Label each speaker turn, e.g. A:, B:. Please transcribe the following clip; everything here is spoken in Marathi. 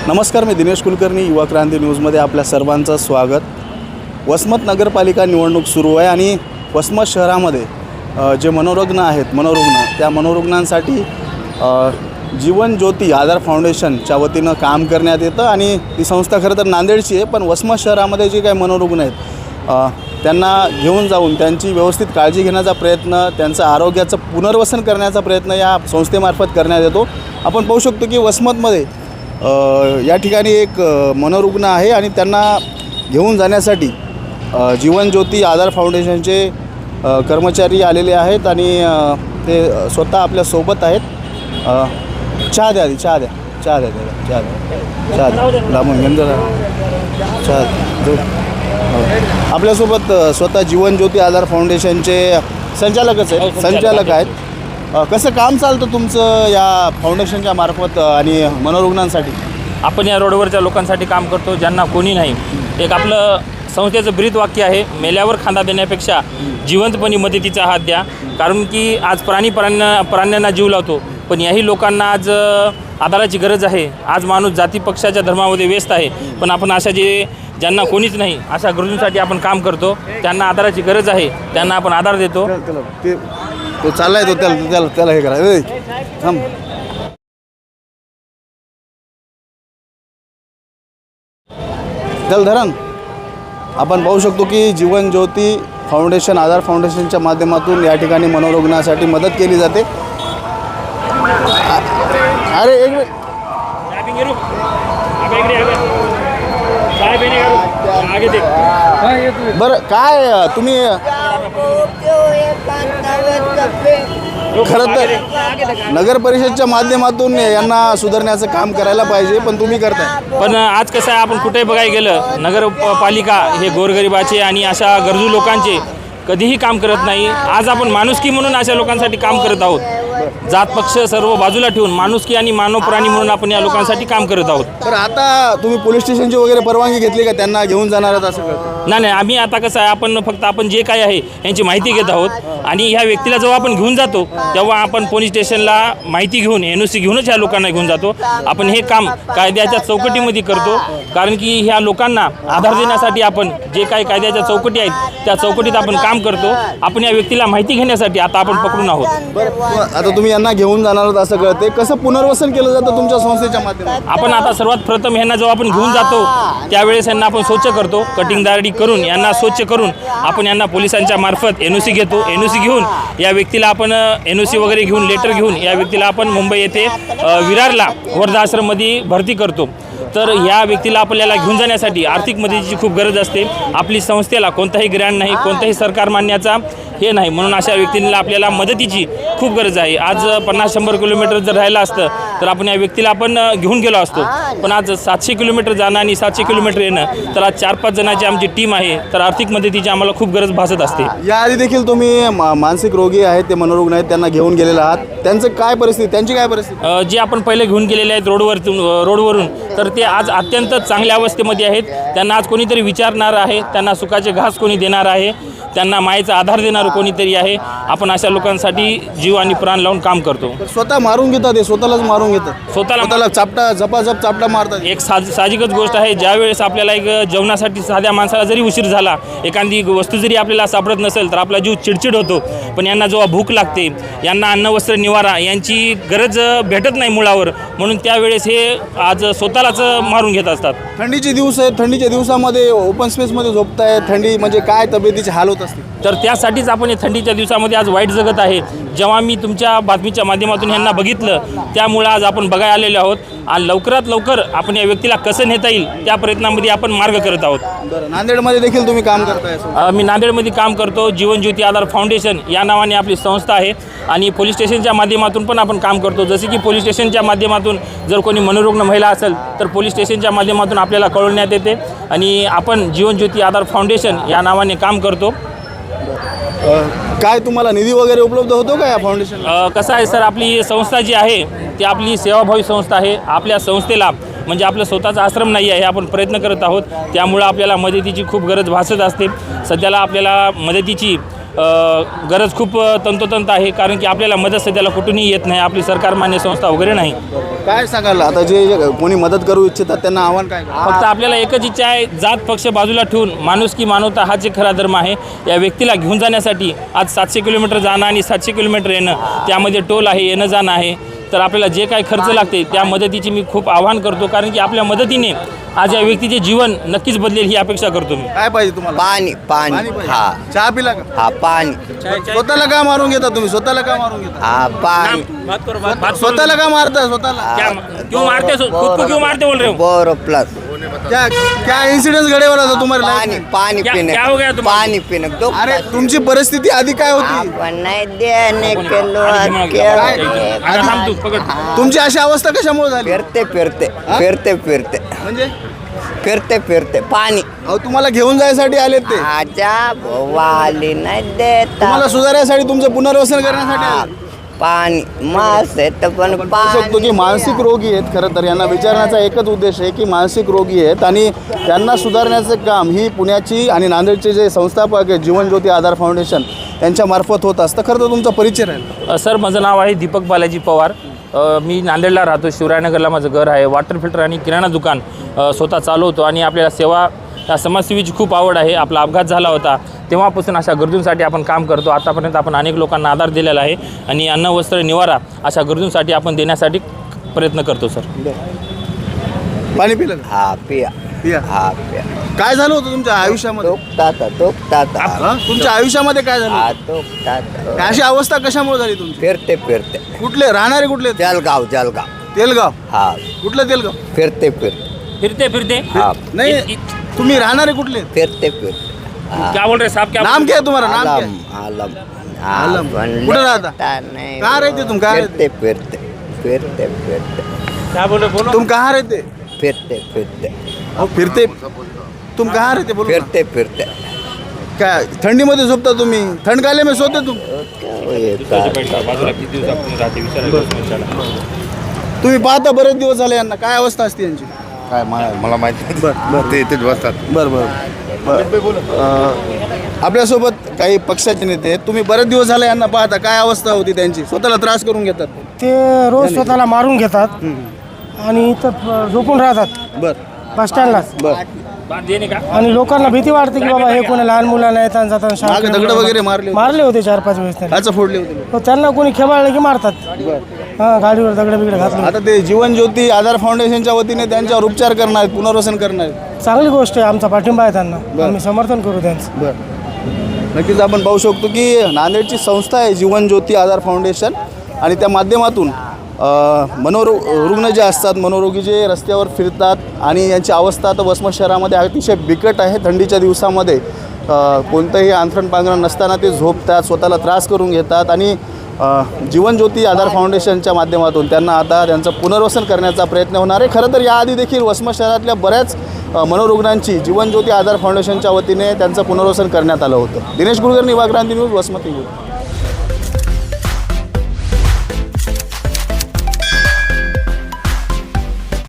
A: नमस्कार, मी दिनेश कुलकर्णी, युवा क्रांती न्यूजमध्ये आपल्या सर्वांचं स्वागत। वसमत नगरपालिका निवडणूक सुरू आहे आणि वसमत शहरामध्ये जे मनोरुग्ण आहेत त्या मनोरुग्णांसाठी जीवन ज्योती आधार फाउंडेशनच्या वतीनं काम करण्यात येतं आणि ती संस्था खरं तर नांदेडची आहे, पण वसमत शहरामध्ये जे काही मनोरुग्ण आहेत त्यांना घेऊन जाऊन त्यांची व्यवस्थित काळजी घेण्याचा प्रयत्न, त्यांचं आरोग्याचं पुनर्वसन करण्याचा प्रयत्न या संस्थेमार्फत करण्यात येतो। आपण पाहू शकतो की वसमतमध्ये या ठिकाणी एक मनोरुग्ण आहे आणि त्यांना घेऊन जाण्यासाठी जीवन ज्योती आधार फाउंडेशनचे कर्मचारी आलेले आहेत आणि ते स्वतः आपल्या सोबत आहेत। चहा द्या लांबून घेऊन जरा चहा दे। आपल्यासोबत स्वतः जीवन ज्योती आधार फाउंडेशनचे संचालक आहेत। कसं काम चालतं तुमचं या फाउंडेशनच्या मार्फत आणि मनोरुग्णांसाठी?
B: आपण या रोडवरच्या लोकांसाठी काम करतो ज्यांना कोणी नाही। एक आपलं संस्थेचं ब्रीद वाक्य आहे, मेल्यावर खांदा देण्यापेक्षा जिवंतपणी मदतीचा हात द्या। कारण की आज प्राण्यांना जीव लावतो, पण याही लोकांना आज आधाराची गरज आहे। आज माणूस जाती पक्षाच्या धर्मामध्ये व्यस्त आहे, पण आपण अशा ज्यांना कोणीच नाही अशा गरजूंसाठी आपण काम करतो। त्यांना आधाराची गरज आहे, त्यांना आपण आधार देतो।
A: तो चाललाय तो त्याला हे करा थांब। चल धरण। आपण पाहू शकतो की जीवन ज्योती फाउंडेशन आधार फाउंडेशनच्या माध्यमातून या ठिकाणी मनोरुग्णासाठी मदत केली जाते। अरे एक बरं, काय तुम्ही खरं तर नगर परिषदच्या माध्यमातून यांना सुधारण्याचं काम करायला पाहिजे, पण तुम्ही करताय।
B: पण आज कसं आहे, आपण कुठेही बघायला गेलं नगरपालिका हे गोरगरिबाचे आणि अशा गरजू लोकांचे कधीही काम करत नाही। आज आपण माणुसकी म्हणून अशा लोकांसाठी काम करत आहोत। जात पक्ष सर्व बाजूला ठेवून माणुसकी आणि मानव प्राणी म्हणून आपण या लोकांसाठी काम करत आहोत।
A: तर आता तुम्ही पोलीस स्टेशनची वगैरे परवानगी घेतली का त्यांना घेऊन जाणार आहात असं?
B: नाही, आम्ही आता कसं आहे, आपण जे काय आहे यांची माहिती घेत आहोत आणि ह्या व्यक्तीला जेव्हा आपण घेऊन जातो तेव्हा आपण पोलीस स्टेशनला माहिती घेऊन NOC घेऊनच ह्या लोकांना घेऊन जातो। आपण हे काम कायद्याच्या चौकटीमध्ये करतो, कारण की ह्या लोकांना आधार देण्यासाठी आपण जे काही कायद्याच्या चौकटी आहेत त्या चौकटीत आपण काम करतो। आपण या व्यक्तीला माहिती घेण्यासाठी आता आपण पकडून आहोत।
A: बरं, आता तुम्ही यांना घेऊन जाणार आहात असं कळते, कसं पुनर्वसन केलं जातं तुमच्या संस्थेच्या माध्यमातून?
B: आपण आता सर्वात प्रथम यांना जेव्हा आपण घेऊन जातो त्यावेळेस यांना आपण स्वच्छ करतो, कटिंग दाढी करून यांना स्वच्छ करून आपण यांना पोलिसांच्या मार्फत NOC घेतो। NOC घेऊन या व्यक्तीला आपण NOC वगैरे घेऊन लेटर घेऊन या व्यक्तीला आपण मुंबई येथे विरारला वृद्धाश्रममध्ये भरती करतो। तर या व्यक्तीला आपल्याला घेऊन जाण्यासाठी आर्थिक मदतीची खूप गरज असते। आपली संस्थेला कोणताही ग्रँट नाही, कोणताही सरकार मान्याचा हे नाही, म्हणून अशा व्यक्तींना आपल्याला मदतीची खूप गरज आहे। आज 50-100 किलोमीटर जर राहिलं असतं तर आपण या व्यक्तीला आपण घेऊन गेलो असतो, पण आज 700 किलोमीटर जाणं आणि 700 किलोमीटर येणं, तर आज 4-5 जणांची आमची टीम आहे, तर आर्थिक मदतीची आम्हाला खूप गरज भासत असते।
A: याआधी देखील तुम्ही मानसिक रोगी आहेत, ते मनोरुग्ण आहेत, त्यांना घेऊन गेलेले आहात, त्यांची काय परिस्थिती?
B: जे आपण पहिले घेऊन गेलेले आहेत रोडवरून, तर ते आज अत्यंत चांगल्या अवस्थेमध्ये आहेत। त्यांना आज कोणीतरी विचारणार आहे, त्यांना सुखाचे घास कोणी देणार आहे, त्यांना मायेचा आधार देणारं कोणीतरी आहे। आपण अशा लोकांसाठी जीव आणि प्राण लावून काम करतो।
A: स्वतः मारून घेतात, स्वतःलाच मारून घेतात, स्वतःला झपाझप चापटा मारतात।
B: एक साहजिकच गोष्ट आहे, ज्यावेळेस आपल्याला एक जेवणासाठी साध्या माणसाला जरी उशीर झाला, एखादी वस्तू जरी आपल्याला सापडत नसेल तर आपला जीव चिडचिड होतो, पण यांना जेव्हा भूक लागते, यांना अन्न वस्त्र निवारा यांची गरज भेटत नाही मुळावर, म्हणून त्यावेळेस हे आज स्वतःलाच मारून घेत असतात।
A: थंडीचे दिवस आहेत, थंडीच्या दिवसामध्ये ओपन स्पेसमध्ये झोपताय, थंडी म्हणजे काय तब्येतीचे हाल होत असते?
B: तर त्यासाठीच आपण हे थंडीच्या दिवसामध्ये आज वाईट जगत आहे। जेव्हा मी तुमच्या बातमीच्या माध्यमातून यांना बघितलं, त्यामुळं आज आपण बघायला आलेलो आहोत आणि लवकरात लवकर आपण या व्यक्तीला कसं नेता येईल त्या प्रयत्नामध्ये आपण मार्ग करत आहोत।
A: नांदेडमध्ये देखील तुम्ही काम करताय?
B: मी नांदेडमध्ये काम करतो। जीवन ज्योती आधार फाउंडेशन या नावाने आपली संस्था आहे आणि पोलीस स्टेशनच्या माध्यमातून पण आपण काम करतो। जसे की पोलीस स्टेशनच्या माध्यमातून जर कोणी मनोरुग्ण महिला असेल तर पोलीस स्टेशनच्या माध्यमातून आपल्याला कळवण्यात येते आणि आपण जीवन ज्योती आधार फाउंडेशन या नावाने काम करतो।
A: काय तुम्हाला निधी वगैरे उपलब्ध होतो का या फाउंडेशन?
B: कसं आहे सर, आपली संस्था जी आहे ती आपली सेवाभावी संस्था आहे। आपल्या संस्थेला म्हणजे आपलं स्वतःचा आश्रम नाही आहे, आपण प्रयत्न करत आहोत, त्यामुळं आपल्याला मदतीची खूप गरज भासत असते। सध्याला आपल्याला मदतीची गरज खूप तंतोतंत आहे, कारण की आपल्याला मदत सध्याला कुठूनही येत नाही, आपली सरकार मान्य संस्था वगैरे नाही.
A: काय सांगाल आता जे कोणी मदत करू इच्छितात त्यांना आव्हान काय?
B: फक्त आपल्याला एकच इच्छा आहे, जात पक्ष बाजूला ठेवून माणुसकी मानवता हा जे खरा धर्म आहे, या व्यक्तीला घेऊन जाण्यासाठी आज 700 किलोमीटर जाणं आणि 700 किलोमीटर येणं, त्यामध्ये टोल आहे, येणं जाणं आहे. तर आपल्याला जे काही खर्च लागते त्या मदतीची मी खूप आवाहन करतो, कारण की आपल्या मदतीने आज या व्यक्तीचे जीवन नक्कीच बदलेल ही अपेक्षा करतो मी.
A: काय पाहिजे तुम्हाला?
C: पाणी पाणी
A: पाहिजे?
C: हा
A: चहा पिला का?
C: हा पाणी
A: स्वतःला का मारून घेता तुम्ही? स्वतःला का मारून घेता?
C: हा पाणी
A: स्वतःला का मारता? स्वतःला
B: क्यों मारते, खुद को क्यों मारते बोल रहे हो?
C: बोर प्लस
A: क्या इंसिडेंट घडे वाला था तुम्हारे
C: पानी
A: लाइफ में?
C: पानी
B: क्या-
C: पीने
B: क्या हो गया तुम्हाला?
C: पानी पीने दो
A: अरे तुमची परिस्थिती आधी काय होती?
C: आपण नाही देने के
B: आता थांब तू, पकड.
A: तुमची अशी अवस्था कशामुळे झाली?
C: फिरते फिरते फिरते फिरते
A: म्हणजे
C: फिरते फिरते पाणी
A: अहो तुम्हाला घेऊन जायसाठी आलेत ते,
C: आजा वाली नाही देता
A: तुम्हाला सुधारण्यासाठी, तुमचं पुनर्वसन करण्यासाठी
C: हा,
A: आले.
C: पाणी मास आहे तर पण
A: आपण पाहू शकतो की मानसिक रोगी आहेत. खरं तर यांना विचारण्याचा एकच उद्देश आहे की मानसिक रोगी आहेत आणि त्यांना सुधारण्याचं काम ही पुण्याची आणि नांदेडचे जे संस्थापक आहेत जीवनज्योती आधार फाउंडेशन त्यांच्यामार्फत होत असतं. खरं तर तुमचा परिचय राहील.
B: सर, माझं नाव आहे दीपक बालाजी पवार. मी नांदेडला राहतो, शिवरायनगरला माझं घर आहे. वॉटर फिल्टर आणि किराणा दुकान स्वतः चालवतो आणि आपल्याला सेवा या समाजसेवेची खूप आवड आहे. आपला अपघात झाला होता तेव्हापासून अशा गरजूंसाठी आपण काम करतो. आतापर्यंत आपण अनेक लोकांना आधार दिलेला आहे आणि अन्न वस्त्र निवारा अशा गरजूंसाठी आपण देण्यासाठी प्रयत्न करतो. सर,
A: पाणी पिलं का?
C: हा पिया
A: पिया.
C: हा पिया
A: काय झालं होतं तुमच्या आयुष्यामध्ये?
C: दुखतात
A: हा? तुमच्या आयुष्यामध्ये काय झालं
C: हा
A: होतं?
C: दुखतात
A: अशी अवस्था कशामुळे झाली तुमची?
C: फिरते फिरते
A: कुठले राहणारे? कुठले?
C: जलगाव जलगाव
A: तेलगाव.
C: हा
A: कुठलं तेलगाव?
C: फिरते फिरते
B: फिरते फिरते
C: हा
A: नाही, तुम्ही राहणारे कुठले?
C: फिरते फिरते
B: क्या बोल रहे साहब? क्या
A: नाम क्या है तुम्हारा? नाम क्या
C: आलम
A: है?
C: आलम
A: आलम.
C: पण
A: कुठं राहता?
C: लेता नाही.
A: कहाँ रहते तुम? कहाँ
C: फिरते फिरते फिरते फिरते
B: क्या बोल रहे? बोलो.
A: तुम कहाँ रहते?
C: फिरते फिरते
A: अहो, फिरते. तुम कहाँ रहते? बोलो ना.
C: फिरते फिरते
A: काय थंडीमध्ये झोपता तुम्ही? थंडकाले में सोते तुम?
B: बाजूला किती दिवसापासून राहते विचारा.
A: तुम्ही पाहता बरेच दिवस झाले यांना, काय अवस्था असते यांची?
D: काय मला माहिती नाही.
A: बरं
D: ते इथेच बसतात.
A: आपल्यासोबत काही पक्षाचे नेते आहेत. तुम्ही बरेच दिवस झाले यांना पाहता, काय अवस्था होती त्यांची? स्वतःला त्रास करून घेतात
E: ते रोज स्वतःला मारून घेतात आणि इथं झोपून राहतात
A: बर
E: बस स्टँडलाच.
A: बर.
B: बात देणे का?
E: आणि लोकांना भीती वाटते की बाबा हे कोणी लहान मुलांना येतात जातात
A: मागे दगड वगैरे मारले होते?
E: मारले होते 4-5 वेळेस त्यांनी.
A: काचं फोडले होते?
E: तो त्यांना कोणी खेळाळलं की मारतात. हां, गाडीवर दगड बिगड घातले.
A: आता ते जीवनज्योती आधार फाउंडेशनच्या वतीने त्यांच्यावर उपचार करणार आहेत, पुनर्वसन करणार आहेत.
E: चांगली गोष्ट आहे, आमचा पाठिंबा आहे त्यांना, आम्ही समर्थन करू त्यांचं.
A: बरं, नक्कीच आपण पाहू शकतो की नांदेडची संस्था आहे जीवनज्योती आधार फाउंडेशन आणि त्या माध्यमातून रुग्ण जे असतात, मनोरोगी जे रस्त्यावर फिरतात आणि यांची अवस्था आता वसमत शहरामध्ये अतिशय बिकट आहे. थंडीच्या दिवसामध्ये कोणतंही अंथरण पांघरण नसताना ते झोपतात, स्वतःला त्रास करून घेतात आणि जीवनज्योती आधार फाउंडेशनच्या माध्यमातून त्यांना आता त्यांचं पुनर्वसन करण्याचा प्रयत्न होणार आहे. खरं तर याआधी देखील वसमत शहरातल्या बऱ्याच मनोरुग्णांची जीवनज्योती आधार फाउंडेशनच्या वतीने त्यांचं पुनर्वसन करण्यात आलं होतं. दिनेश गुळकर, युवा क्रांती न्यूज, वसमत.